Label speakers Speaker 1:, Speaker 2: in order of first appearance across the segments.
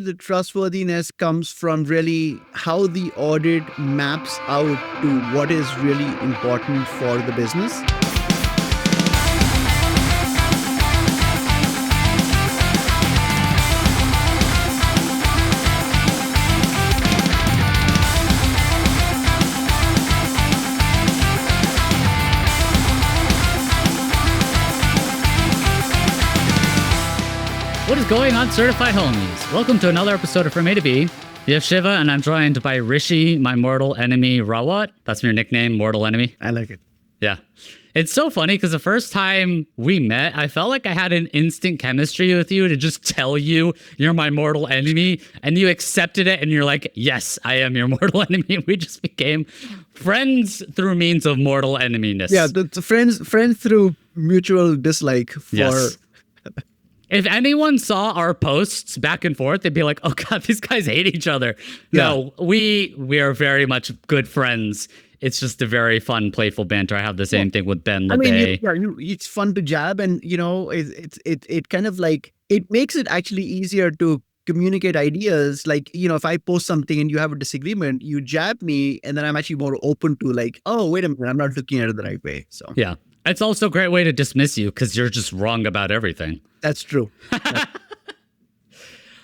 Speaker 1: The trustworthiness comes from really how the audit maps out to what is really important for the business.
Speaker 2: What is going on, certified homies? Welcome to another episode of From A to B. You have Shiva, and I'm joined by Rishi, my mortal enemy, Rawat. That's your nickname, mortal enemy?
Speaker 1: I like it.
Speaker 2: Yeah. It's so funny because the first time we met, I felt like I had an instant chemistry with you to just tell you you're my mortal enemy, and you accepted it, and you're like, yes, I am your mortal enemy. We just became friends through means of mortal eneminess.
Speaker 1: Yeah, the friends through mutual dislike for...
Speaker 2: Yes. If anyone saw our posts back and forth, they'd be like, oh God, these guys hate each other.
Speaker 1: Yeah.
Speaker 2: No, we are very much good friends. It's just a very fun, playful banter. I have the same thing with Ben LeBay.
Speaker 1: It's fun to jab, and it kind of like, it makes it actually easier to communicate ideas. Like, if I post something and you have a disagreement, you jab me, and then I'm actually more open to like, oh, wait a minute, I'm not looking at it the right way. So
Speaker 2: yeah. It's also a great way to dismiss you because you're just wrong about everything.
Speaker 1: That's true.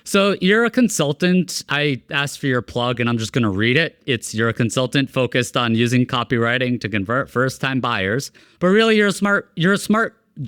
Speaker 2: So you're a consultant. I asked for your plug and I'm just going to read it. You're a consultant focused on using copywriting to convert first-time buyers. But really, you're a smart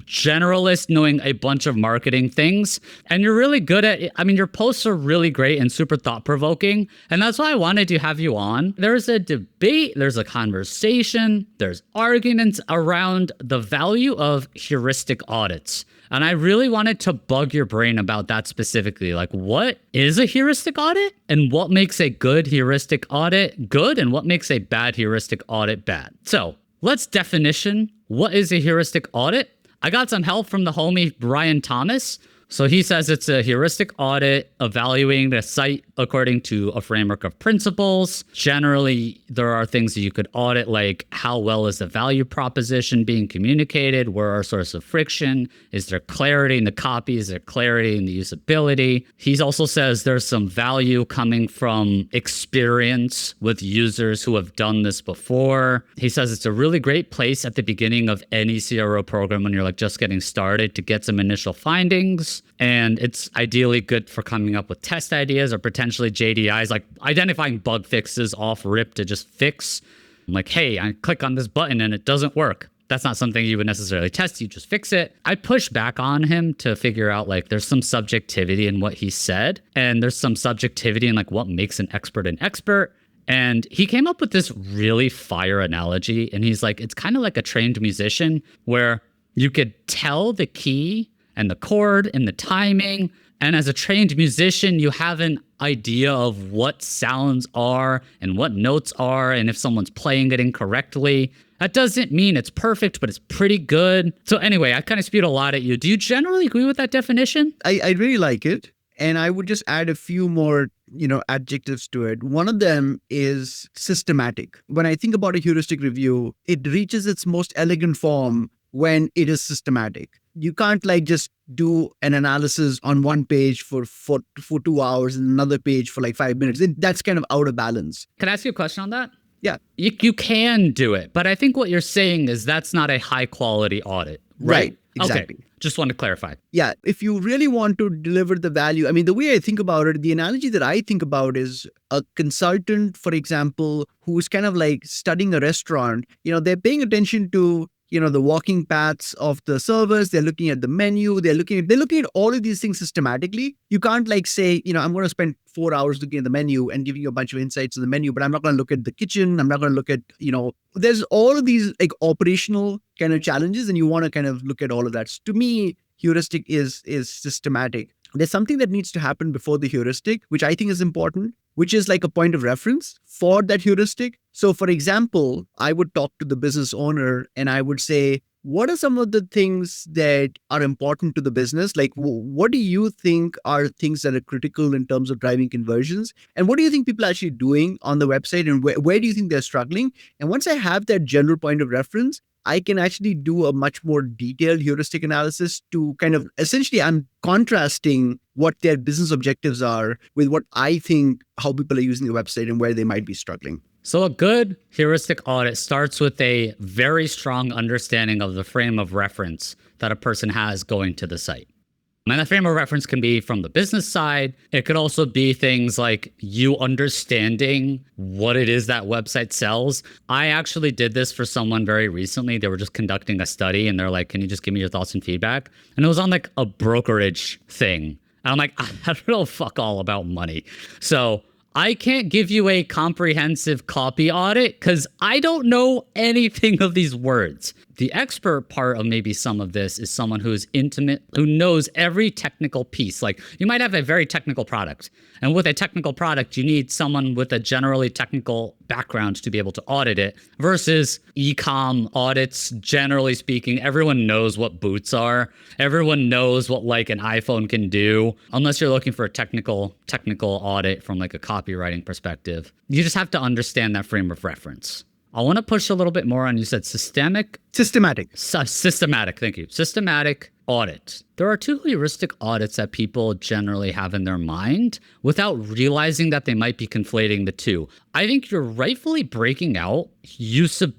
Speaker 2: generalist knowing a bunch of marketing things. And you're really good at it. I mean, your posts are really great and super thought-provoking. And that's why I wanted to have you on. There's a debate, there's a conversation, there's arguments around the value of heuristic audits. And I really wanted to bug your brain about that specifically. Like, what is a heuristic audit? And what makes a good heuristic audit good? And what makes a bad heuristic audit bad? So let's definition. What is a heuristic audit? I got some help from the homie Brian Thomas. So he says it's a heuristic audit evaluating the site according to a framework of principles. Generally, there are things that you could audit, like how well is the value proposition being communicated? Where are sources of friction? Is there clarity in the copy? Is there clarity in the usability? He also says there's some value coming from experience with users who have done this before. He says it's a really great place at the beginning of any CRO program when you're like just getting started to get some initial findings. And it's ideally good for coming up with test ideas or potentially JDIs, like identifying bug fixes off rip to just fix. Like, hey, I click on this button and it doesn't work. That's not something you would necessarily test. You just fix it. I pushed back on him to figure out like there's some subjectivity in what he said. And there's some subjectivity in like what makes an expert. And he came up with this really fire analogy. And he's like, it's kind of like a trained musician where you could tell the key and the chord and the timing. And as a trained musician, you have an idea of what sounds are and what notes are, and if someone's playing it incorrectly. That doesn't mean it's perfect, but it's pretty good. So anyway, I kind of spewed a lot at you. Do you generally agree with that definition?
Speaker 1: I really like it. And I would just add a few more, adjectives to it. One of them is systematic. When I think about a heuristic review, it reaches its most elegant form when it is systematic. You can't like just do an analysis on one page for 2 hours and another page for like 5 minutes. That's kind of out of balance.
Speaker 2: Can I ask you a question on that?
Speaker 1: Yeah.
Speaker 2: You can do it, but I think what you're saying is that's not a high quality audit.
Speaker 1: Right. Exactly.
Speaker 2: Okay. Just want to clarify.
Speaker 1: Yeah. If you really want to deliver the value, I mean, the way I think about it, the analogy that I think about is a consultant, for example, who's kind of like studying a restaurant. They're paying attention to the walking paths of the servers. They're looking at the menu. They're looking at all of these things systematically. You can't like say, I'm going to spend 4 hours looking at the menu and giving you a bunch of insights to the menu, but I'm not going to look at the kitchen. I'm not going to look at, there's all of these like operational kind of challenges, and you want to kind of look at all of that. So to me, heuristic is systematic. There's something that needs to happen before the heuristic, which I think is important, which is like a point of reference for that heuristic. So for example, I would talk to the business owner and I would say, what are some of the things that are important to the business? Like, what do you think are things that are critical in terms of driving conversions? And what do you think people are actually doing on the website? And where do you think they're struggling? And once I have that general point of reference, I can actually do a much more detailed heuristic analysis to kind of essentially I'm contrasting what their business objectives are with what I think how people are using the website and where they might be struggling.
Speaker 2: So a good heuristic audit starts with a very strong understanding of the frame of reference that a person has going to the site. And that frame of reference can be from the business side. It could also be things like you understanding what it is that website sells. I actually did this for someone very recently. They were just conducting a study and they're like, can you just give me your thoughts and feedback? And it was on like a brokerage thing. And I'm like, I don't know fuck all about money. So I can't give you a comprehensive copy audit because I don't know anything of these words. The expert part of maybe some of this is someone who is intimate, who knows every technical piece. Like you might have a very technical product. And with a technical product, you need someone with a generally technical background to be able to audit it versus e-com audits. Generally speaking, everyone knows what boots are. Everyone knows what like an iPhone can do, unless you're looking for a technical audit from like a copywriting perspective. You just have to understand that frame of reference. I want to push a little bit more on, you said systematic. Thank you. Systematic audit. There are two heuristic audits that people generally have in their mind without realizing that they might be conflating the two. I think you're rightfully breaking out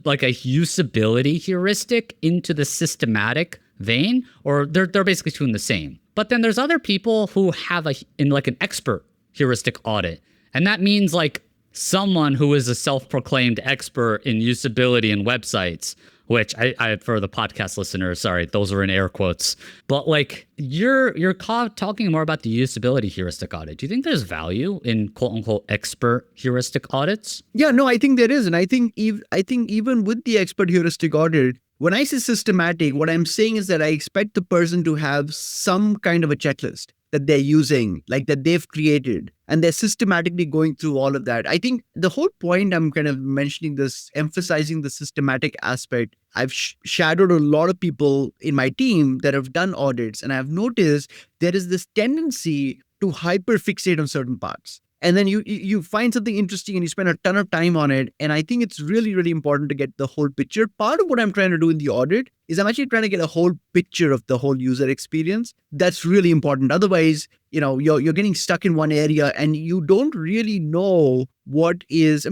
Speaker 2: like a usability heuristic into the systematic vein, or they're basically two in the same. But then there's other people who have an expert heuristic audit. And that means like someone who is a self-proclaimed expert in usability in websites, which I for the podcast listeners, sorry, those are in air quotes. But like you're talking more about the usability heuristic audit. Do you think there's value in quote unquote expert heuristic audits?
Speaker 1: Yeah, no, I think there is. And I think even with the expert heuristic audit, when I say systematic, what I'm saying is that I expect the person to have some kind of a checklist that they're using, like that they've created, and they're systematically going through all of that. I think the whole point I'm kind of mentioning this, emphasizing the systematic aspect, I've shadowed a lot of people in my team that have done audits, and I've noticed there is this tendency to hyperfixate on certain parts. And then you find something interesting and you spend a ton of time on it. And I think it's really, really important to get the whole picture. Part of what I'm trying to do in the audit is I'm actually trying to get a whole picture of the whole user experience. That's really important. Otherwise, you're getting stuck in one area and you don't really know what is,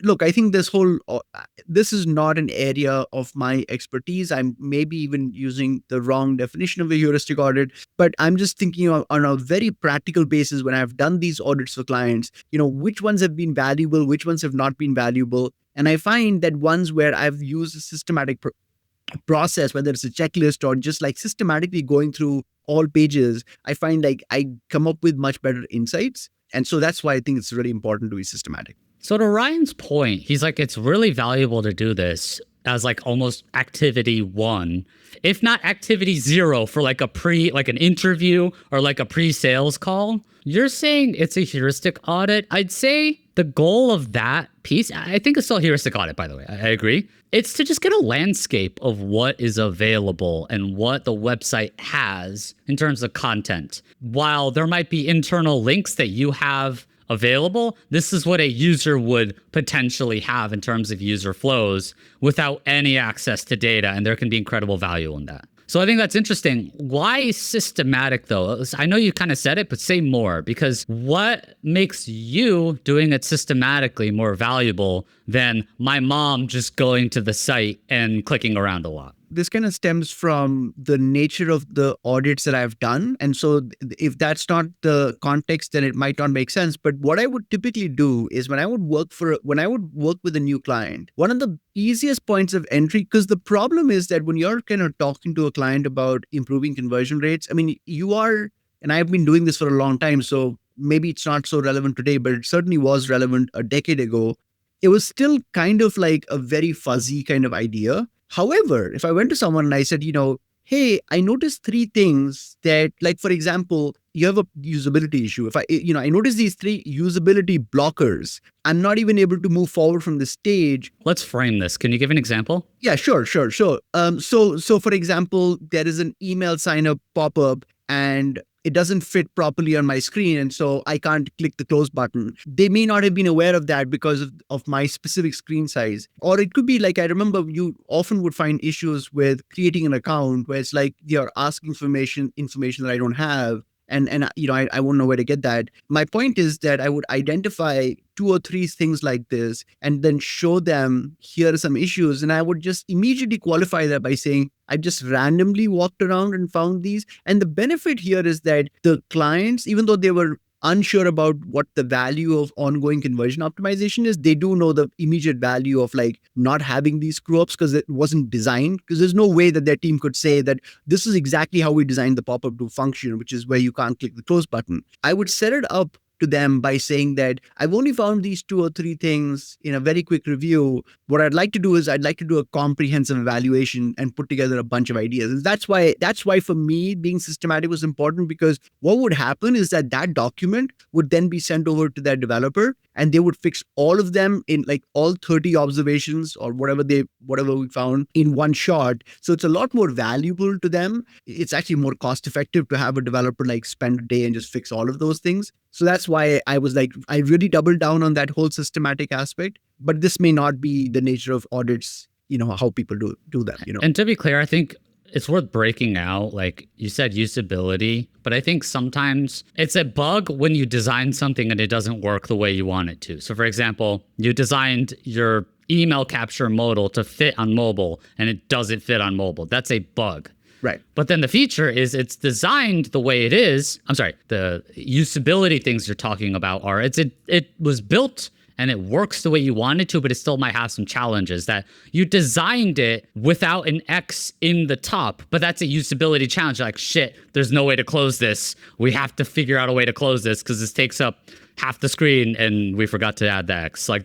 Speaker 1: look, I think this is not an area of my expertise. I'm maybe even using the wrong definition of a heuristic audit, but I'm just thinking on a very practical basis when I've done these audits for clients, which ones have been valuable, which ones have not been valuable. And I find that ones where I've used a systematic process, whether it's a checklist or just like systematically going through all pages, I find like I come up with much better insights. And so that's why I think it's really important to be systematic.
Speaker 2: So to Ryan's point, he's like, it's really valuable to do this as like almost activity 1, if not activity 0 for like an interview or like a pre-sales call. You're saying it's a heuristic audit. I'd say the goal of that piece, I think it's still a heuristic audit, by the way. I agree. It's to just get a landscape of what is available and what the website has in terms of content. While there might be internal links that you have available, this is what a user would potentially have in terms of user flows without any access to data, and there can be incredible value in that. So I think that's interesting. Why systematic though? I know you kind of said it, but say more, because what makes you doing it systematically more valuable than my mom just going to the site and clicking around a lot?
Speaker 1: This kind of stems from the nature of the audits that I've done. And so if that's not the context, then it might not make sense. But what I would typically do is when I would work with a new client, one of the easiest points of entry, because the problem is that when you're kind of talking to a client about improving conversion rates, and I've been doing this for a long time, so maybe it's not so relevant today, but it certainly was relevant a decade ago. It was still kind of like a very fuzzy kind of idea. However, if I went to someone and I said, hey, I noticed 3 things that, like, for example, you have a usability issue. If I notice these 3 usability blockers, I'm not even able to move forward from the stage.
Speaker 2: Let's frame this. Can you give an example?
Speaker 1: Yeah, sure. So for example, there is an email sign up pop up and it doesn't fit properly on my screen, and so I can't click the close button. They may not have been aware of that because of my specific screen size. Or it could be like, I remember you often would find issues with creating an account where it's like you're asking information that I don't have. And I won't know where to get that. My point is that I would identify 2 or 3 things like this and then show them, here are some issues. And I would just immediately qualify that by saying, I just randomly walked around and found these. And the benefit here is that the clients, even though they were unsure about what the value of ongoing conversion optimization is, they do know the immediate value of like not having these screw ups because it wasn't designed. Because there's no way that their team could say that this is exactly how we designed the pop-up to function, which is where you can't click the close button. I would set it up to them by saying that I've only found these 2 or 3 things in a very quick review. What I'd like to do is I'd like to do a comprehensive evaluation and put together a bunch of ideas. And that's why for me, being systematic was important, because what would happen is that document would then be sent over to their developer and they would fix all of them in like all 30 observations or whatever we found in one shot. So it's a lot more valuable to them. It's actually more cost effective to have a developer like spend a day and just fix all of those things. So that's why I was like, I really doubled down on that whole systematic aspect. But this may not be the nature of audits, how people do that.
Speaker 2: And to be clear, I think it's worth breaking out. Like you said, usability, but I think sometimes it's a bug when you design something and it doesn't work the way you want it to. So for example, you designed your email capture modal to fit on mobile and it doesn't fit on mobile. That's a bug.
Speaker 1: Right.
Speaker 2: But then the feature is it's designed the way it is. I'm sorry, the usability things you're talking about are it was built and it works the way you want it to, but it still might have some challenges that you designed it without an X in the top, but that's a usability challenge. Like, shit, there's no way to close this. We have to figure out a way to close this because this takes up half the screen and we forgot to add the X. Like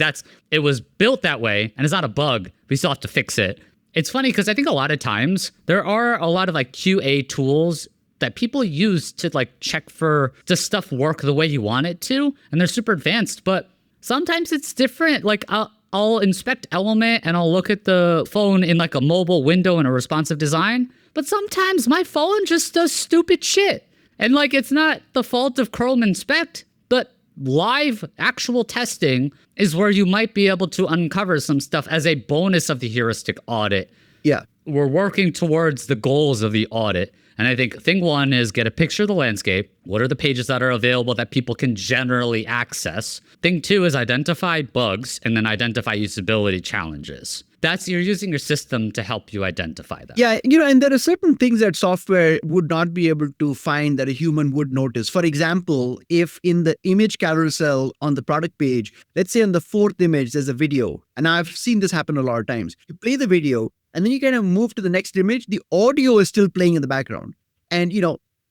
Speaker 2: it was built that way and it's not a bug. We still have to fix it. It's funny because I think a lot of times there are a lot of like QA tools that people use to like check for does stuff work the way you want it to, and they're super advanced, but sometimes it's different. Like I'll inspect Element and I'll look at the phone in like a mobile window in a responsive design, but sometimes my phone just does stupid shit. And like it's not the fault of Chrome Inspect, but live actual testing is where you might be able to uncover some stuff as a bonus of the heuristic audit.
Speaker 1: Yeah.
Speaker 2: We're working towards the goals of the audit. And I think thing one is get a picture of the landscape. What are the pages that are available that people can generally access? Thing two is identify bugs and then identify usability challenges. You're using your system to help you identify that.
Speaker 1: Yeah, and there are certain things that software would not be able to find that a human would notice. For example, if in the image carousel on the product page, let's say on the 4th image, there's a video, and I've seen this happen a lot of times. You play the video, and then you kind of move to the next image, the audio is still playing in the background. And,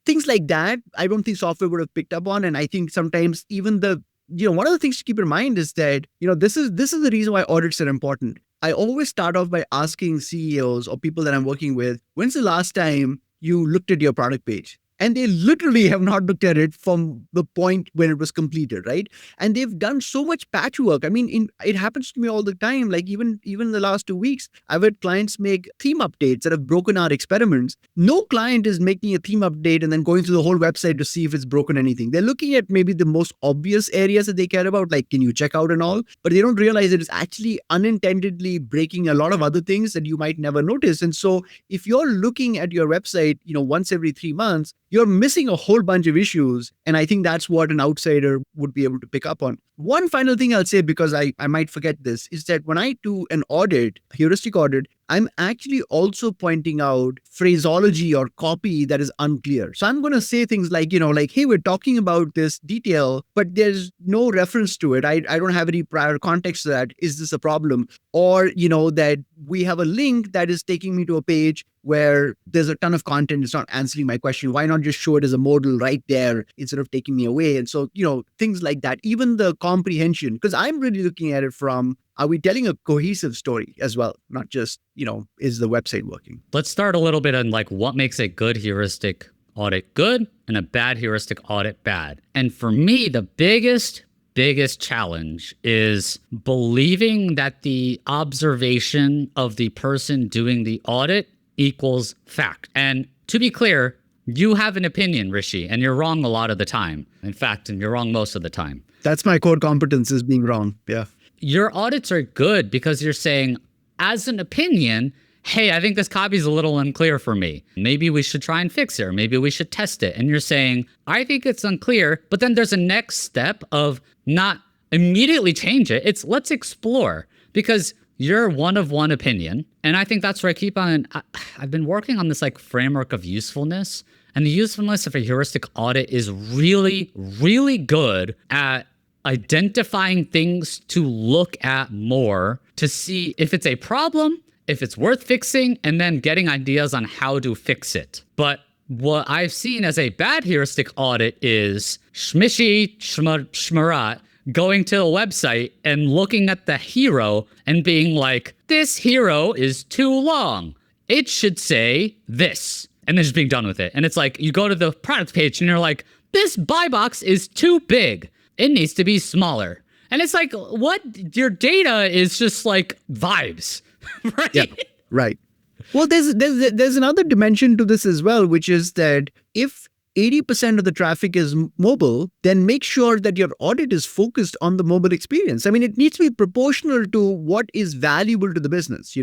Speaker 1: things like that, I don't think software would have picked up on. And I think sometimes even one of the things to keep in mind is that, this is the reason why audits are important. I always start off by asking CEOs or people that I'm working with, when's the last time you looked at your product page? And they literally have not looked at it from the point when it was completed, right? And they've done so much patchwork. I mean, it happens to me all the time. Like even the last 2 weeks, I've had clients make theme updates that have broken our experiments. No client is making a theme update and then going through the whole website to see if it's broken anything. They're looking at maybe the most obvious areas that they care about, like can you check out and all, but they don't realize that it's actually unintendedly breaking a lot of other things that you might never notice. And so if you're looking at your website, once every 3 months, you're missing a whole bunch of issues. And I think that's what an outsider would be able to pick up on. One final thing I'll say, because I might forget this, is that when I do an audit, heuristic audit, I'm actually also pointing out phraseology or copy that is unclear. So I'm going to say things like, hey, we're talking about this detail, but there's no reference to it. I don't have any prior context to that. Is this a problem? Or, that we have a link that is taking me to a page where there's a ton of content. It's not answering my question. Why not just show it as a modal right there instead of taking me away? And so, things like that, even the comprehension, because I'm really looking at it from, are we telling a cohesive story as well? Not just, is the website working?
Speaker 2: Let's start a little bit on like what makes a good heuristic audit good and a bad heuristic audit bad. And for me, the biggest challenge is believing that the observation of the person doing the audit equals fact. And to be clear, You have an opinion, Rishi, and you're wrong a lot of the time. In fact, and you're wrong most of the time.
Speaker 1: That's my core competence, is being wrong. Yeah.
Speaker 2: Your audits are good because you're saying, as an opinion, hey, I think this copy is a little unclear for me. Maybe we should try and fix it, or maybe we should test it. And you're saying, I think it's unclear, but then there's a next step of not immediately change it. It's let's explore, because you're one of one opinion. And I think that's where I've been working on this like framework of usefulness. And the usefulness of a heuristic audit is really, really good at identifying things to look at more to see if it's a problem, if it's worth fixing, and then getting ideas on how to fix it. But what I've seen as a bad heuristic audit is Shmarat going to a website and looking at the hero and being like, this hero is too long. It should say this. And then just being done with it. And it's like, you go to the product page and you're like, this buy box is too big. It needs to be smaller. And it's like, what? Your data is just like vibes, right?
Speaker 1: Yeah, right. Well, there's another dimension to this as well, which is that if 80% of the traffic is mobile, then make sure that your audit is focused on the mobile experience. I mean, it needs to be proportional to what is valuable to the business.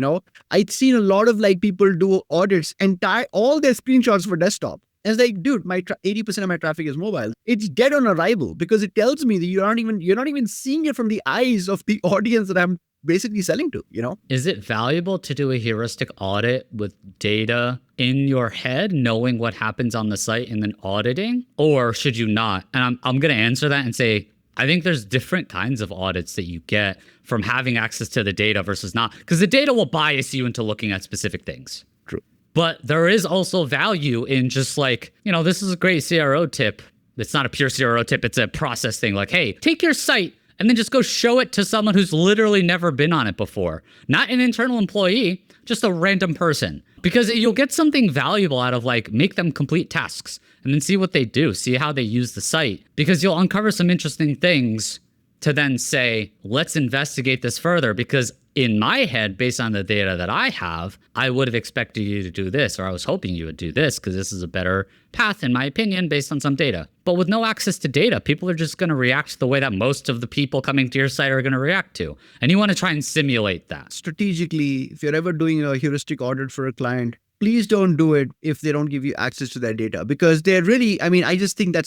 Speaker 1: I'd seen a lot of like people do audits and all their screenshots for desktop. And it's like, dude, 80% of my traffic is mobile. It's dead on arrival because it tells me that you're not even seeing it from the eyes of the audience that I'm basically selling to,
Speaker 2: Is it valuable to do a heuristic audit with data in your head, knowing what happens on the site and then auditing? Or should you not? And I'm going to answer that and say, I think there's different kinds of audits that you get from having access to the data versus not, because the data will bias you into looking at specific things.
Speaker 1: True.
Speaker 2: But there is also value in just like, this is a great CRO tip. It's not a pure CRO tip. It's a process thing. Like, hey, take your site and then just go show it to someone who's literally never been on it before. Not an internal employee, just a random person. Because you'll get something valuable out of like, make them complete tasks and then see what they do, see how they use the site. Because you'll uncover some interesting things to then say, let's investigate this further. Because in my head, based on the data that I have, I would have expected you to do this, or I was hoping you would do this, because this is a better path, in my opinion, based on some data. But with no access to data, people are just going to react the way that most of the people coming to your site are going to react to. And you want to try and simulate that.
Speaker 1: Strategically, if you're ever doing a heuristic audit for a client, please don't do it if they don't give you access to their data, because they're really, I just think I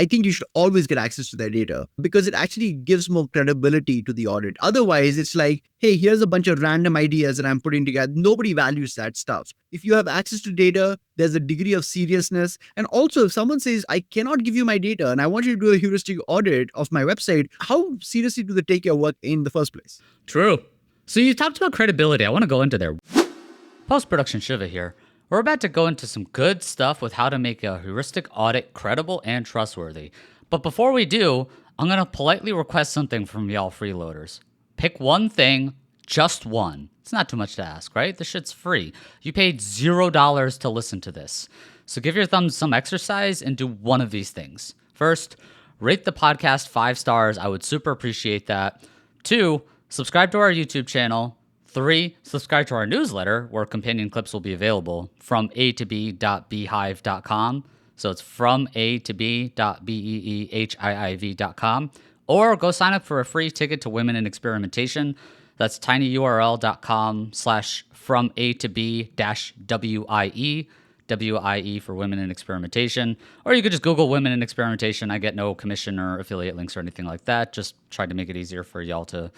Speaker 1: think you should always get access to their data because it actually gives more credibility to the audit. Otherwise, it's like, hey, here's a bunch of random ideas that I'm putting together. Nobody values that stuff. If you have access to data, there's a degree of seriousness. And also, if someone says, I cannot give you my data and I want you to do a heuristic audit of my website, how seriously do they take your work in the first place?
Speaker 2: True. So you talked about credibility. I want to go into there. Post-production Shiva here. We're about to go into some good stuff with how to make a heuristic audit credible and trustworthy. But before we do, I'm going to politely request something from y'all freeloaders. Pick one thing, just one. It's not too much to ask, right? This shit's free. You paid $0 to listen to this. So give your thumbs some exercise and do one of these things. First, rate the podcast 5 stars. I would super appreciate that. 2, subscribe to our YouTube channel. 3, subscribe to our newsletter where companion clips will be available from a2b.beehive.com. So it's from a2b.beehiiv.com. Or go sign up for a free ticket to Women in Experimentation. That's tinyurl.com/from a2b-WIE. WIE for Women in Experimentation. Or you could just Google Women in Experimentation. I get no commission or affiliate links or anything like that. Just tried to make it easier for y'all to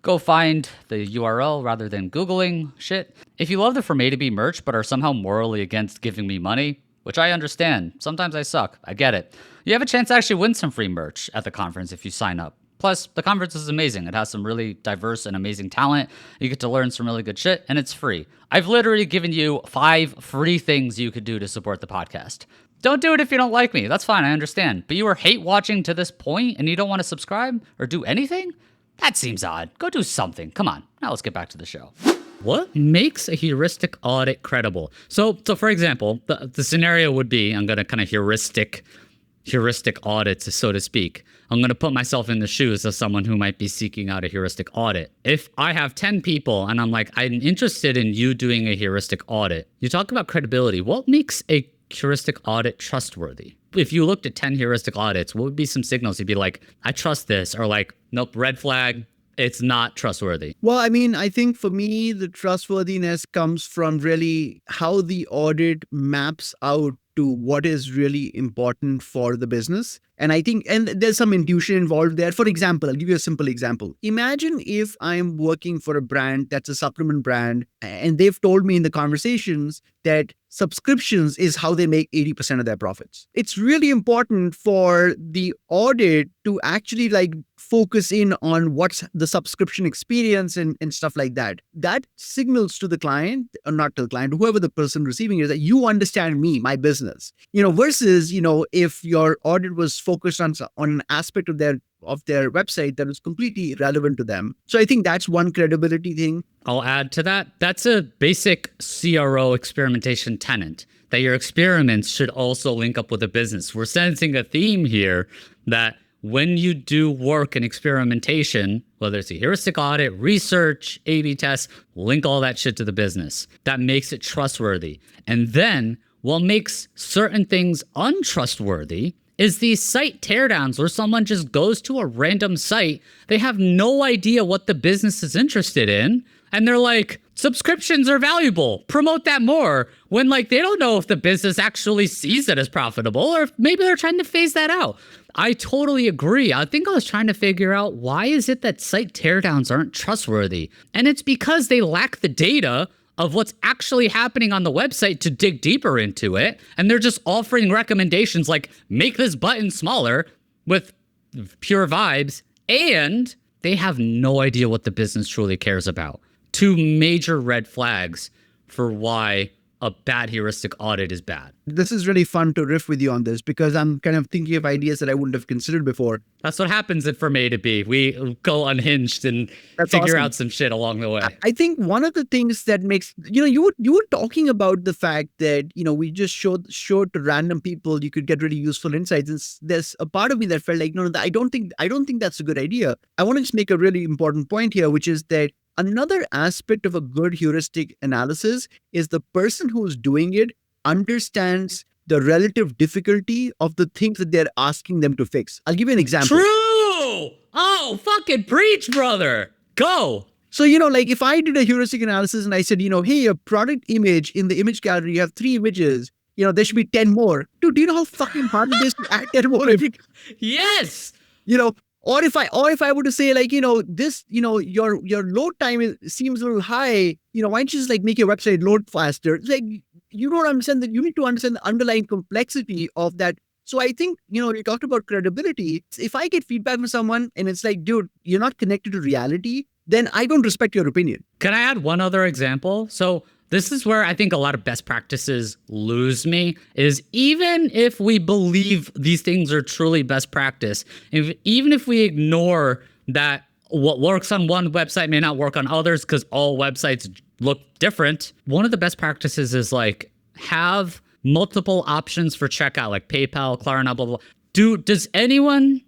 Speaker 2: go find the URL rather than Googling shit. If you love the From A to B merch but are somehow morally against giving me money, which I understand. Sometimes I suck. I get it. You have a chance to actually win some free merch at the conference if you sign up. Plus, the conference is amazing. It has some really diverse and amazing talent. You get to learn some really good shit, and it's free. I've literally given you 5 free things you could do to support the podcast. Don't do it if you don't like me. That's fine, I understand. But you are hate watching to this point, and you don't want to subscribe or do anything? That seems odd. Go do something. Come on. Now let's get back to the show. What makes a heuristic audit credible? So for example, the scenario would be, I'm going to kind of heuristic audits, so to speak. I'm going to put myself in the shoes of someone who might be seeking out a heuristic audit. If I have 10 people and I'm like, I'm interested in you doing a heuristic audit, you talk about credibility. What makes a heuristic audit trustworthy? If you looked at 10 heuristic audits, what would be some signals you'd be like, I trust this, or like, nope, red flag, it's not trustworthy?
Speaker 1: Well, I mean, I think for me, the trustworthiness comes from really how the audit maps out to what is really important for the business. And I think, and there's some intuition involved there. For example, I'll give you a simple example. Imagine if I'm working for a brand that's a supplement brand, and they've told me in the conversations that subscriptions is how they make 80% of their profits. It's really important for the audit to actually like focus in on what's the subscription experience and stuff like that. That signals to the client, or not to the client, whoever the person receiving it, is that you understand me, my business. Versus, if your audit was focused on an aspect of their website that was completely relevant to them. So I think that's one credibility thing.
Speaker 2: I'll add to that. That's a basic CRO experimentation tenet, that your experiments should also link up with a business. We're sensing a theme here that when you do work in experimentation, whether it's a heuristic audit, research, A/B tests, link all that shit to the business. That makes it trustworthy. And then what makes certain things untrustworthy is these site teardowns where someone just goes to a random site. They have no idea what the business is interested in. And they're like, subscriptions are valuable. Promote that more. When like they don't know if the business actually sees it as profitable, or if maybe they're trying to phase that out. I totally agree. I think I was trying to figure out, why is it that site teardowns aren't trustworthy? And it's because they lack the data of what's actually happening on the website to dig deeper into it. And they're just offering recommendations like, make this button smaller with pure vibes. And they have no idea what the business truly cares about. Two major red flags for why a bad heuristic audit is bad.
Speaker 1: This is really fun to riff with you on this because I'm kind of thinking of ideas that I wouldn't have considered before.
Speaker 2: That's what happens from A to B. We go unhinged and figure out some shit along the way.
Speaker 1: I think one of the things that makes, you were talking about the fact that, we just showed to random people, you could get really useful insights. And there's a part of me that felt like, no, I don't think that's a good idea. I want to just make a really important point here, which is that another aspect of a good heuristic analysis is the person who's doing it understands the relative difficulty of the things that they're asking them to fix. I'll give you an example.
Speaker 2: True! Oh, fucking preach, brother! Go!
Speaker 1: So, like if I did a heuristic analysis and I said, hey, your product image in the image gallery, you have 3 images, there should be 10 more. Dude, do you know how fucking hard it is to add 10 more?
Speaker 2: Yes!
Speaker 1: Or if I were to say like, this, your load time seems a little high, why don't you just like make your website load faster? It's like, you don't understand that you need to understand the underlying complexity of that. So I think, you talked about credibility. If I get feedback from someone and it's like, dude, you're not connected to reality, then I don't respect your opinion.
Speaker 2: Can I add one other example? So this is where I think a lot of best practices lose me, is even if we believe these things are truly best practice, even if we ignore that what works on one website may not work on others because all websites look different, one of the best practices is like have multiple options for checkout, like PayPal, Klarna, blah, blah, blah. Does anyone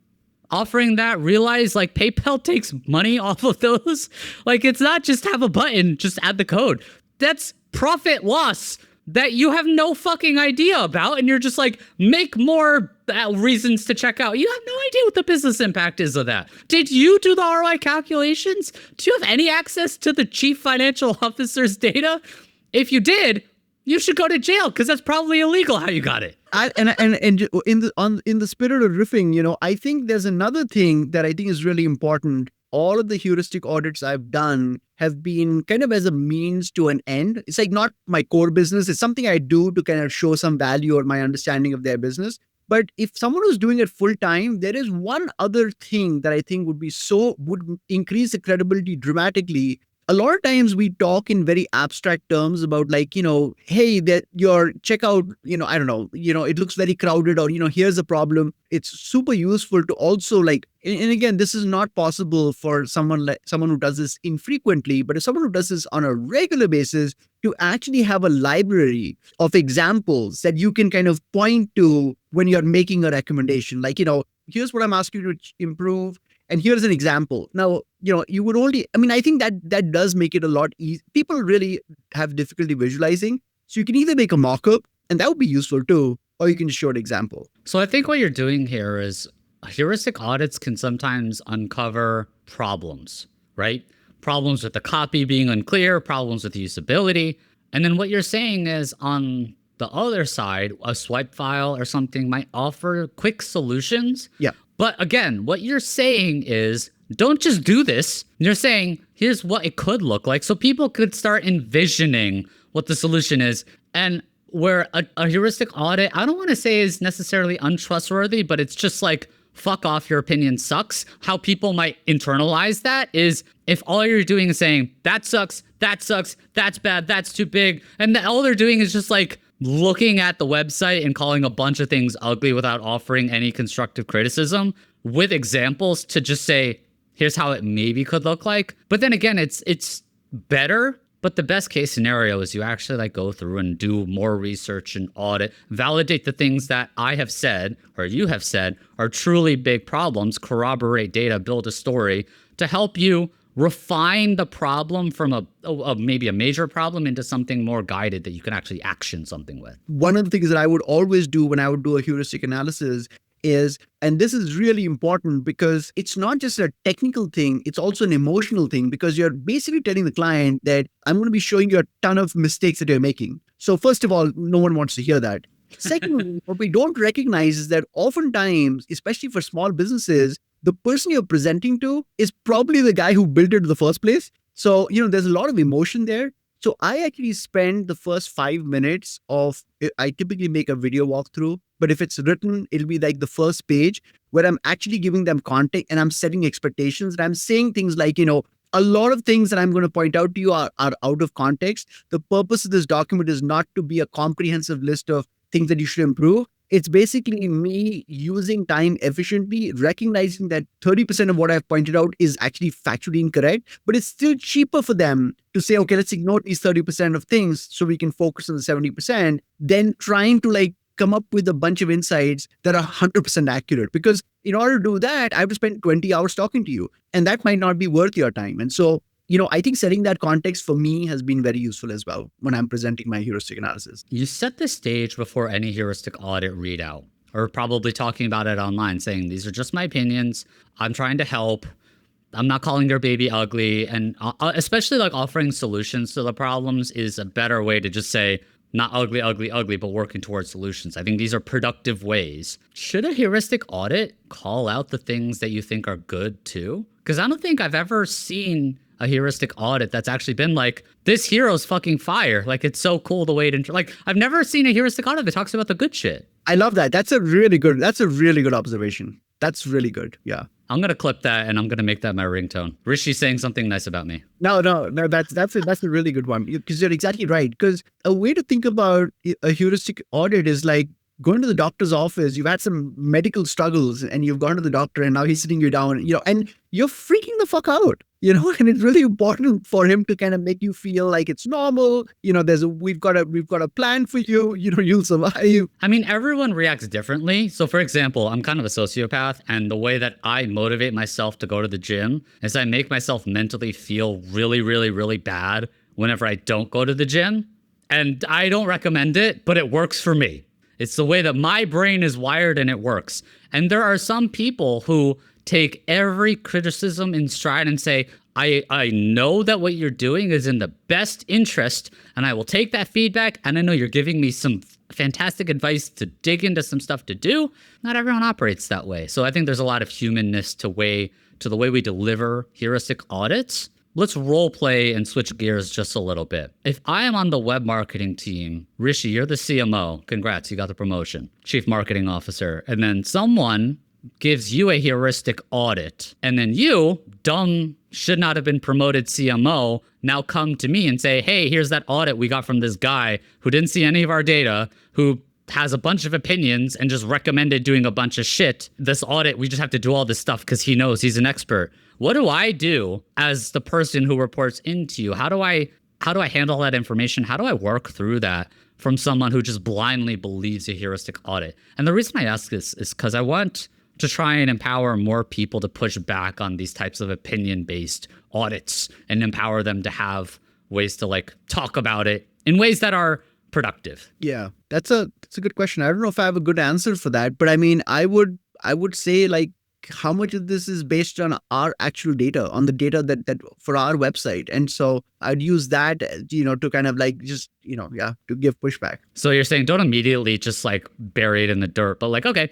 Speaker 2: offering that realize like PayPal takes money off of those? Like it's not just have a button, just add the code. That's profit loss that you have no fucking idea about. And you're just like, make more reasons to check out. You have no idea what the business impact is of that. Did you do the ROI calculations? Do you have any access to the chief financial officer's data? If you did, you should go to jail because that's probably illegal how you got it.
Speaker 1: And in the spirit of riffing, I think there's another thing that I think is really important. All of the heuristic audits I've done have been kind of as a means to an end. It's like not my core business. It's something I do to kind of show some value or my understanding of their business. But if someone was doing it full time, there is one other thing that I think would increase the credibility dramatically. A lot of times we talk in very abstract terms about like, hey, that your checkout, I don't know, it looks very crowded, or, here's the problem. It's super useful to also like, and again, this is not possible for someone who does this infrequently, but if someone who does this on a regular basis, to actually have a library of examples that you can kind of point to when you're making a recommendation. Like, here's what I'm asking you to improve. And here's an example. Now, you would I think that does make it a lot easier. People really have difficulty visualizing. So you can either make a mock-up And that would be useful too. Or you can show an example.
Speaker 2: So I think what you're doing here is heuristic audits can sometimes uncover problems, right? Problems with the copy being unclear, problems with usability. And then what you're saying is on the other side, a swipe file or something might offer quick solutions.
Speaker 1: Yeah.
Speaker 2: But again, what you're saying is don't just do this. You're saying here's what it could look like. So people could start envisioning what the solution is. And where a heuristic audit, I don't want to say is necessarily untrustworthy, but it's just like, fuck off, your opinion sucks. How people might internalize that is if all you're doing is saying, that sucks, that's bad, that's too big. And all they're doing is just like looking at the website and calling a bunch of things ugly without offering any constructive criticism with examples to just say, here's how it maybe could look like. But then again, it's better. But the best case scenario is you actually like go through and do more research and audit, validate the things that I have said or you have said are truly big problems, corroborate data, build a story to help you refine the problem from a maybe a major problem into something more guided that you can actually action something with.
Speaker 1: One of the things that I would always do when I would do a heuristic analysis is, and this is really important because it's not just a technical thing, it's also an emotional thing, because you're basically telling the client that I'm going to be showing you a ton of mistakes that you're making. So first of all, no one wants to hear that. Secondly, what we don't recognize is that oftentimes, especially for small businesses, the person you're presenting to is probably the guy who built it in the first place. So, there's a lot of emotion there. So I actually spend the first 5 minutes I typically make a video walkthrough, but if it's written, it'll be like the first page where I'm actually giving them context and I'm setting expectations. And I'm saying things like, a lot of things that I'm going to point out to you are out of context. The purpose of this document is not to be a comprehensive list of things that you should improve. It's basically me using time efficiently, recognizing that 30% of what I've pointed out is actually factually incorrect, but it's still cheaper for them to say, okay, let's ignore these 30% of things so we can focus on the 70%, than trying to come up with a bunch of insights that are 100% accurate. Because in order to do that, I have to spend 20 hours talking to you, and that might not be worth your time. And so, I think setting that context for me has been very useful as well when I'm presenting my heuristic analysis.
Speaker 2: You set the stage before any heuristic audit readout, or probably talking about it online, saying, these are just my opinions. I'm trying to help. I'm not calling your baby ugly. And especially offering solutions to the problems is a better way to just say, not ugly, but working towards solutions. I think these are productive ways. Should a heuristic audit call out the things that you think are good too? Because I don't think I've ever seen a heuristic audit that's actually been like, this hero's fucking fire. It's so cool the way it, I've never seen a heuristic audit that talks about the good shit.
Speaker 1: I love that. That's a really good observation. That's really good. Yeah.
Speaker 2: I'm going to clip that and I'm going to make that my ringtone. Rishi's saying something nice about me.
Speaker 1: No, that's a really good one, because you're exactly right. Because a way to think about a heuristic audit is like going to the doctor's office. You've had some medical struggles and you've gone to the doctor and now he's sitting you down, and you're freaking the fuck out, and it's really important for him to kind of make you feel like it's normal. We've got a plan for you, you'll survive.
Speaker 2: I mean, everyone reacts differently. So for example, I'm kind of a sociopath, and the way that I motivate myself to go to the gym is I make myself mentally feel really, really, really bad whenever I don't go to the gym. And I don't recommend it, but it works for me. It's the way that my brain is wired and it works. And there are some people who take every criticism in stride and say, I know that what you're doing is in the best interest, and I will take that feedback, and I know you're giving me some fantastic advice to dig into some stuff to do. Not everyone operates that way. So I think there's a lot of humanness to the way we deliver heuristic audits. Let's role play and switch gears just a little bit. If I am on the web marketing team, Rishi, you're the CMO. Congrats, you got the promotion. Chief Marketing Officer. And then someone gives you a heuristic audit. And then you, dumb, should not have been promoted CMO, now come to me and say, hey, here's that audit we got from this guy who didn't see any of our data, who has a bunch of opinions and just recommended doing a bunch of shit. This audit, we just have to do all this stuff because he knows he's an expert. What do I do as the person who reports into you? How do I handle that information? How do I work through that from someone who just blindly believes a heuristic audit? And the reason I ask this is because I want to try and empower more people to push back on these types of opinion-based audits and empower them to have ways to talk about it in ways that are productive?
Speaker 1: Yeah, that's a good question. I don't know if I have a good answer for that, but I mean, I would say like how much of this is based on our actual data, on the data that for our website, and so I'd use that, to kind of like just to give pushback.
Speaker 2: So you're saying don't immediately just like bury it in the dirt, but like, okay,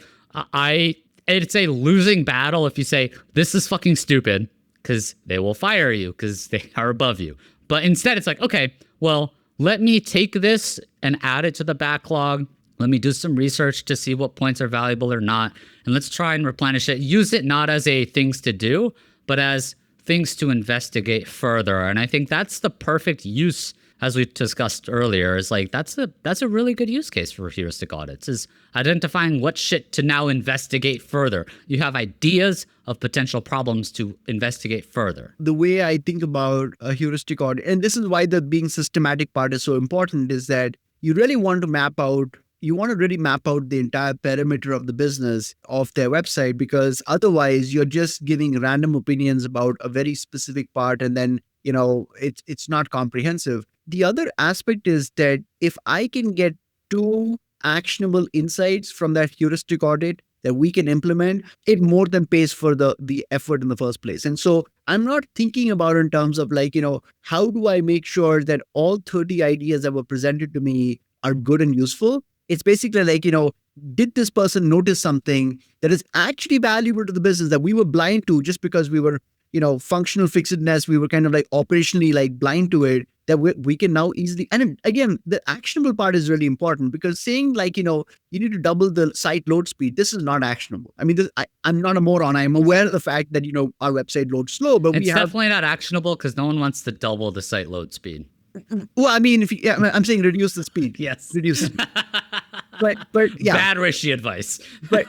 Speaker 2: it's a losing battle if you say this is fucking stupid because they will fire you because they are above you. But instead it's like, okay, well, let me take this and add it to the backlog. Let me do some research to see what points are valuable or not. And let's try and replenish it. Use it not as a things to do, but as things to investigate further. And I think that's the perfect use, as we discussed earlier, is like that's a really good use case for heuristic audits, is identifying what shit to now investigate further. You have ideas of potential problems to investigate further.
Speaker 1: The way I think about a heuristic audit, and this is why the being systematic part is so important, is that you really want to really map out the entire perimeter of the business of their website, because otherwise you're just giving random opinions about a very specific part, and then it's not comprehensive. The other aspect is that if I can get 2 actionable insights from that heuristic audit that we can implement, it more than pays for the effort in the first place. And so I'm not thinking about it in terms of like, how do I make sure that all 30 ideas that were presented to me are good and useful? It's basically like, did this person notice something that is actually valuable to the business that we were blind to just because we were, functional fixedness, we were kind of like operationally like blind to it, that we can now easily. And again, the actionable part is really important, because saying like, you need to double the site load speed, this is not actionable. I mean, I'm not a moron. I'm aware of the fact that, our website loads slow, but
Speaker 2: it's definitely not actionable because no one wants to double the site load speed.
Speaker 1: Well, I mean, I'm saying reduce the speed.
Speaker 2: Yes.
Speaker 1: Reduce it. But yeah.
Speaker 2: Bad Rishi advice.
Speaker 1: but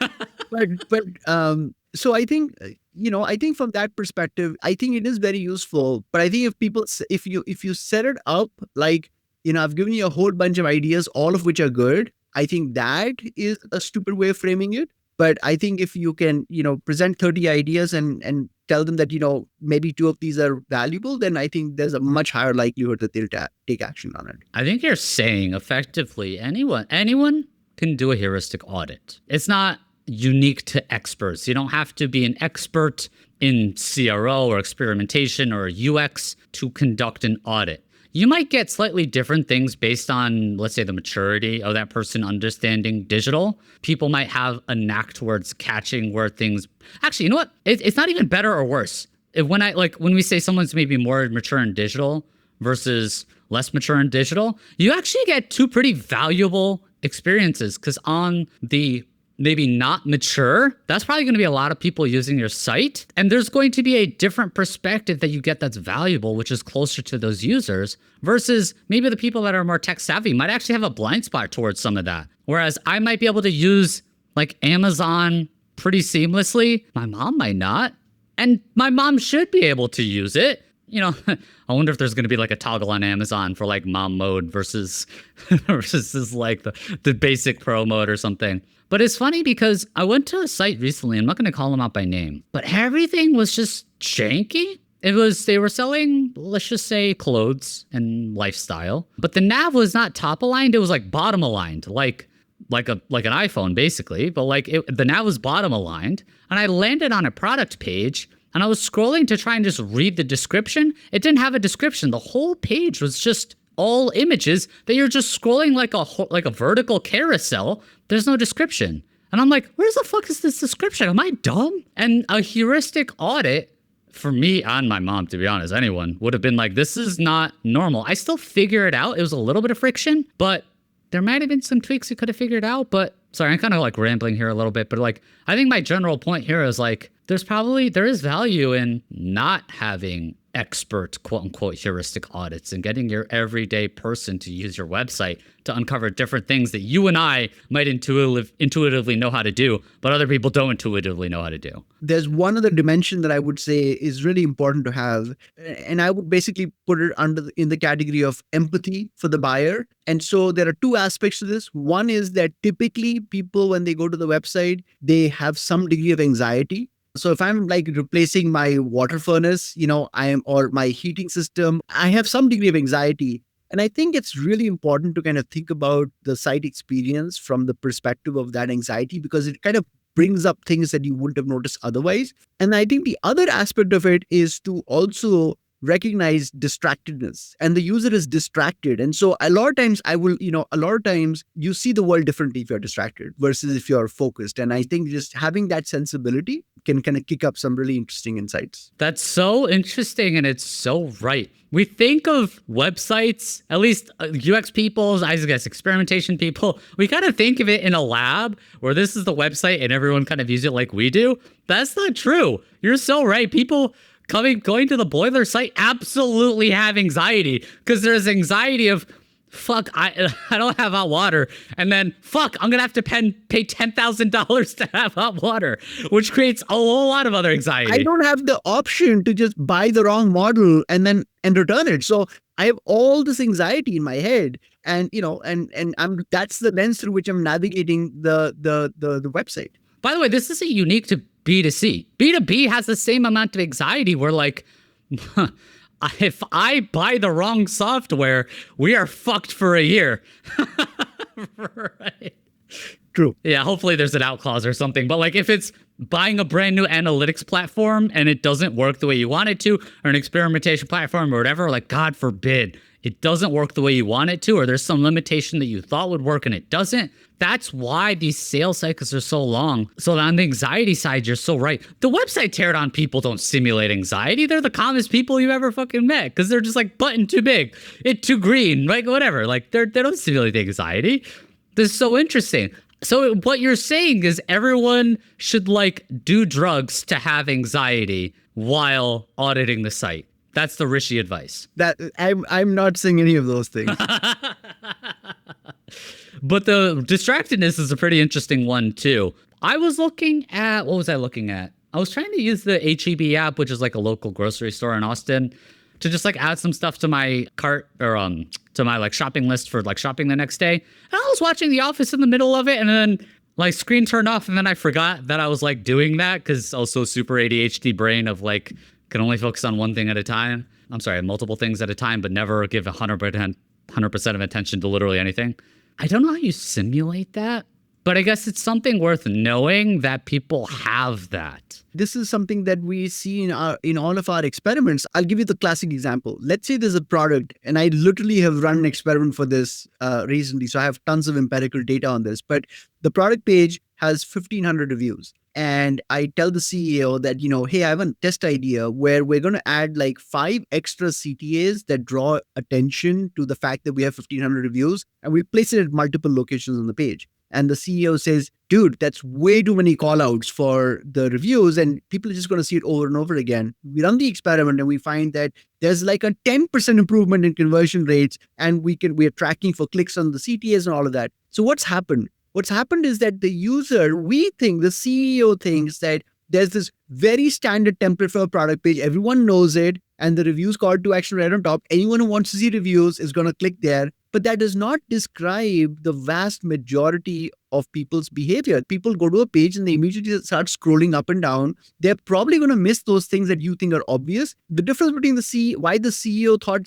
Speaker 1: so I think, I think from that perspective, I think it is very useful. But I think if you set it up like, I've given you a whole bunch of ideas, all of which are good, I think that is a stupid way of framing it. But I think if you can, present 30 ideas and tell them that, maybe 2 of these are valuable, then I think there's a much higher likelihood that they'll take action on it.
Speaker 2: I think you're saying effectively anyone can do a heuristic audit. It's not unique to experts. You don't have to be an expert in CRO or experimentation or UX to conduct an audit. You might get slightly different things based on, let's say, the maturity of that person understanding digital. People might have a knack towards catching where things... Actually, you know what? It's not even better or worse. When we say someone's maybe more mature in digital versus less mature in digital, you actually get 2 pretty valuable experiences, because on the maybe not mature, that's probably going to be a lot of people using your site. And there's going to be a different perspective that you get that's valuable, which is closer to those users, versus maybe the people that are more tech savvy might actually have a blind spot towards some of that. Whereas I might be able to use like Amazon pretty seamlessly. My mom might not. And my mom should be able to use it. I wonder if there's going to be like a toggle on Amazon for like mom mode versus like the basic pro mode or something. But it's funny because I went to a site recently, I'm not going to call them out by name, but everything was just janky. They were selling, let's just say, clothes and lifestyle, but the nav was not top aligned. It was like bottom aligned, like an iPhone basically, but the nav was bottom aligned. And I landed on a product page and I was scrolling to try and just read the description. It didn't have a description. The whole page was just all images that you're just scrolling like a vertical carousel. There's no description. And I'm like, where the fuck is this description? Am I dumb? And a heuristic audit for me and my mom, to be honest, anyone would have been like, this is not normal. I still figure it out. It was a little bit of friction, but there might have been some tweaks you could have figured out. But sorry, I'm kind of like rambling here a little bit, but like, I think my general point here is like, there is value in not having expert quote unquote heuristic audits and getting your everyday person to use your website to uncover different things that you and I might intuitively know how to do, but other people don't intuitively know how to do.
Speaker 1: There's one other dimension that I would say is really important to have, and I would basically put it in the category of empathy for the buyer. And so there are 2 aspects to this. One is that typically people, when they go to the website, they have some degree of anxiety. So if I'm like replacing my water furnace, or my heating system, I have some degree of anxiety. And I think it's really important to kind of think about the site experience from the perspective of that anxiety, because it kind of brings up things that you wouldn't have noticed otherwise. And I think the other aspect of it is to also recognize distractedness, and the user is distracted. And so a lot of times a lot of times you see the world differently if you're distracted versus if you're focused. And I think just having that sensibility can kind of kick up some really interesting insights.
Speaker 2: That's so interesting, and it's so right. We think of websites, at least UX people, I guess experimentation people, we kind of think of it in a lab where this is the website and everyone kind of uses it like we do. That's not true. You're so right. People going to the boiler site absolutely have anxiety, because there's anxiety of, fuck, I don't have hot water. And then, fuck, I'm going to have to pay $10,000 to have hot water, which creates a whole lot of other anxiety.
Speaker 1: I don't have the option to just buy the wrong model and return it. So I have all this anxiety in my head, and that's the lens through which I'm navigating the website.
Speaker 2: By the way, this isn't unique to B2C. B2B has the same amount of anxiety where, like, if I buy the wrong software, we are fucked for a year. Right.
Speaker 1: True.
Speaker 2: Yeah, hopefully there's an out clause or something. But like if it's buying a brand new analytics platform and it doesn't work the way you want it to, or an experimentation platform or whatever, like God forbid, it doesn't work the way you want it to, or there's some limitation that you thought would work and it doesn't. That's why these sales cycles are so long. So on the anxiety side, you're so right. The website teardown people don't simulate anxiety. They're the calmest people you ever fucking met, because they're just like, button too big, it too green, like whatever. Like they don't simulate anxiety. This is so interesting. So what you're saying is everyone should like do drugs to have anxiety while auditing the site. That's the Rishi advice.
Speaker 1: That I'm not saying any of those things.
Speaker 2: But the distractedness is a pretty interesting one too. I was looking at, what was I looking at? I was trying to use the HEB app, which is like a local grocery store in Austin, to just like add some stuff to my cart, or to my like shopping list for like shopping the next day. And I was watching The Office in the middle of it, and then like screen turned off, and then I forgot that I was like doing that, because also super ADHD brain of like can only focus on one thing at a time. I'm sorry, multiple things at a time, but never give 100% of attention to literally anything. I don't know how you simulate that, but I guess it's something worth knowing that people have that.
Speaker 1: This is something that we see in all of our experiments. I'll give you the classic example. Let's say there's a product, and I literally have run an experiment for this recently, so I have tons of empirical data on this, but the product page has 1,500 reviews. And I tell the CEO that, hey, I have a test idea where we're going to add like 5 extra CTAs that draw attention to the fact that we have 1,500 reviews, and we place it at multiple locations on the page. And the CEO says, dude, that's way too many call outs for the reviews, and people are just going to see it over and over again. We run the experiment and we find that there's like a 10% improvement in conversion rates, and we are tracking for clicks on the CTAs and all of that. So what's happened? What's happened is that the CEO thinks that there's this very standard template for a product page. Everyone knows it, and the reviews call to action right on top. Anyone who wants to see reviews is going to click there. But that does not describe the vast majority of people's behavior. People go to a page and they immediately start scrolling up and down. They're probably going to miss those things that you think are obvious. The difference between why the CEO thought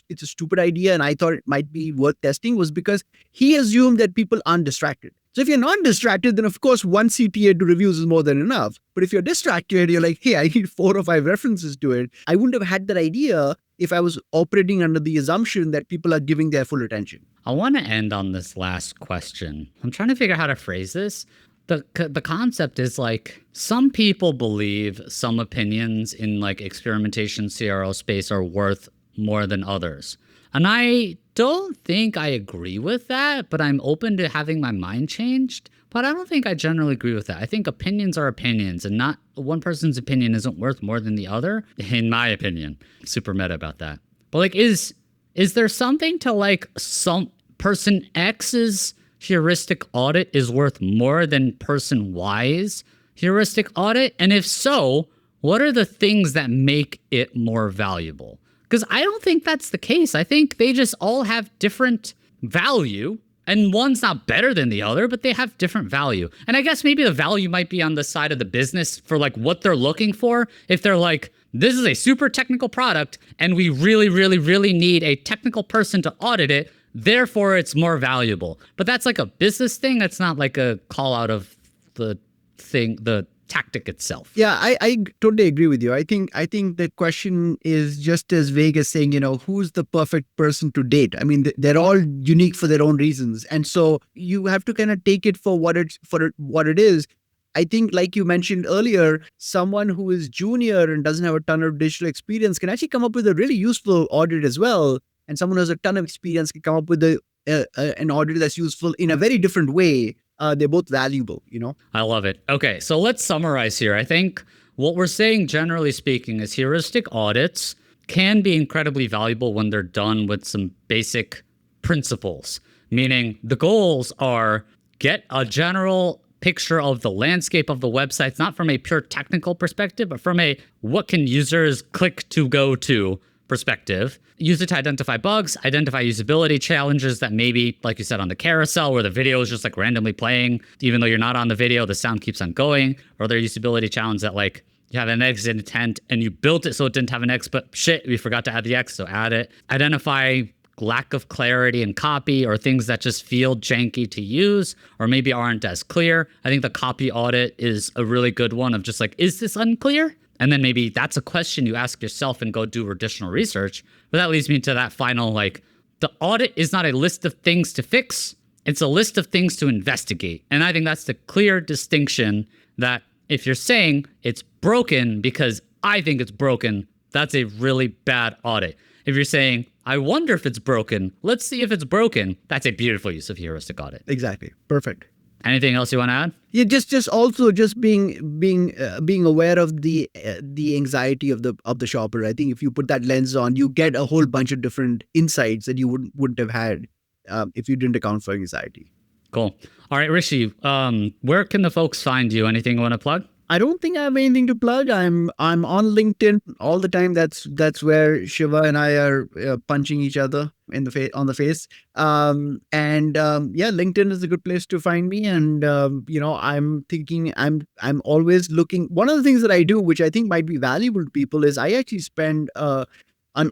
Speaker 1: it's a stupid idea and I thought it might be worth testing, was because he assumed that people aren't distracted. So if you're not distracted, then of course 1 CTA to reviews is more than enough. But if you're distracted, you're like, hey, I need 4 or 5 references to it. I wouldn't have had that idea if I was operating under the assumption that people are giving their full attention.
Speaker 2: I want to end on this last question. I'm trying to figure out how to phrase this. The concept is like, some people believe some opinions in like experimentation CRO space are worth more than others. And I don't think I agree with that, but I'm open to having my mind changed. But I don't think I generally agree with that. I think opinions are opinions, and not one person's opinion isn't worth more than the other, in my opinion. Super meta about that. But like, is there something to like some person X's heuristic audit is worth more than person Y's heuristic audit? And if so, what are the things that make it more valuable? Because I don't think that's the case. I think they just all have different value, And one's not better than the other, but they have different value. And I guess maybe the value might be on the side of the business for like what they're looking for. If they're like, this is a super technical product and we really, really, really need a technical person to audit it, therefore it's more valuable. But that's like a business thing. That's not like a call out of the thing, the tactic itself.
Speaker 1: Yeah, I totally agree with you. I think the question is just as vague as saying, who's the perfect person to date. I mean, they're all unique for their own reasons, and so you have to kind of take it for what it is. I think, like you mentioned earlier, someone who is junior and doesn't have a ton of digital experience can actually come up with a really useful audit as well, and someone who has a ton of experience can come up with an audit that's useful in a very different way. They're both valuable,
Speaker 2: I love it. Okay, so let's summarize here. I think what we're saying, generally speaking, is heuristic audits can be incredibly valuable when they're done with some basic principles, meaning the goals are get a general picture of the landscape of the websites, not from a pure technical perspective, but from a what can users click to go to perspective. Use it to identify bugs, identify usability challenges that maybe, like you said, on the carousel where the video is just like randomly playing, even though you're not on the video, the sound keeps on going, or their usability challenge that like you have an exit intent and you built it so it didn't have an X, but shit, we forgot to add the X, so add it. Identify lack of clarity in copy or things that just feel janky to use or maybe aren't as clear. I think the copy audit is a really good one of just like, is this unclear? And then maybe that's a question you ask yourself and go do additional research. But that leads me to that final, like, the audit is not a list of things to fix. It's a list of things to investigate. And I think that's the clear distinction that if you're saying it's broken because I think it's broken, that's a really bad audit. If you're saying, I wonder if it's broken, let's see if it's broken, that's a beautiful use of heuristic audit.
Speaker 1: Exactly. Perfect.
Speaker 2: Anything else you want to add?
Speaker 1: Yeah, just also just being aware of the anxiety of the shopper. I think if you put that lens on, you get a whole bunch of different insights that you wouldn't have had if you didn't account for anxiety.
Speaker 2: Cool. All right, Rishi, where can the folks find you? Anything you want to plug?
Speaker 1: I don't think I have anything to plug. I'm on LinkedIn all the time. That's where Shiva and I are punching each other on the face. LinkedIn is a good place to find me. And I'm thinking I'm always looking. One of the things that I do, which I think might be valuable to people, is I actually spend an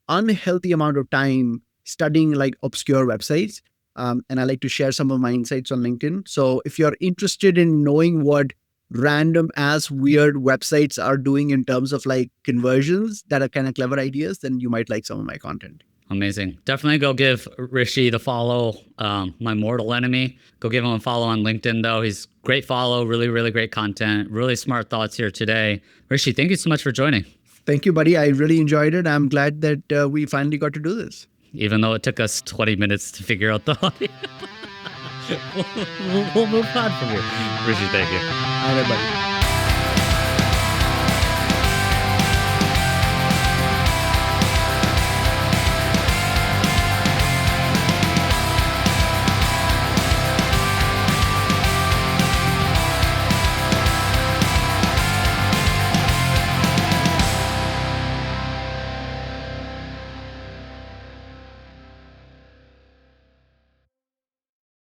Speaker 1: unhealthy amount of time studying like obscure websites. And I like to share some of my insights on LinkedIn. So if you're interested in knowing what random ass weird websites are doing in terms of like conversions that are kind of clever ideas, then you might like some of my content.
Speaker 2: Amazing. Definitely go give Rishi the follow, my mortal enemy. Go give him a follow on LinkedIn though. He's great follow, really, really great content, really smart thoughts here today. Rishi, thank you so much for joining.
Speaker 1: Thank you, buddy. I really enjoyed it. I'm glad that we finally got to do this.
Speaker 2: Even though it took us 20 minutes to figure out the audio. We'll move on from here. Rishi, thank you.
Speaker 1: All right, buddy.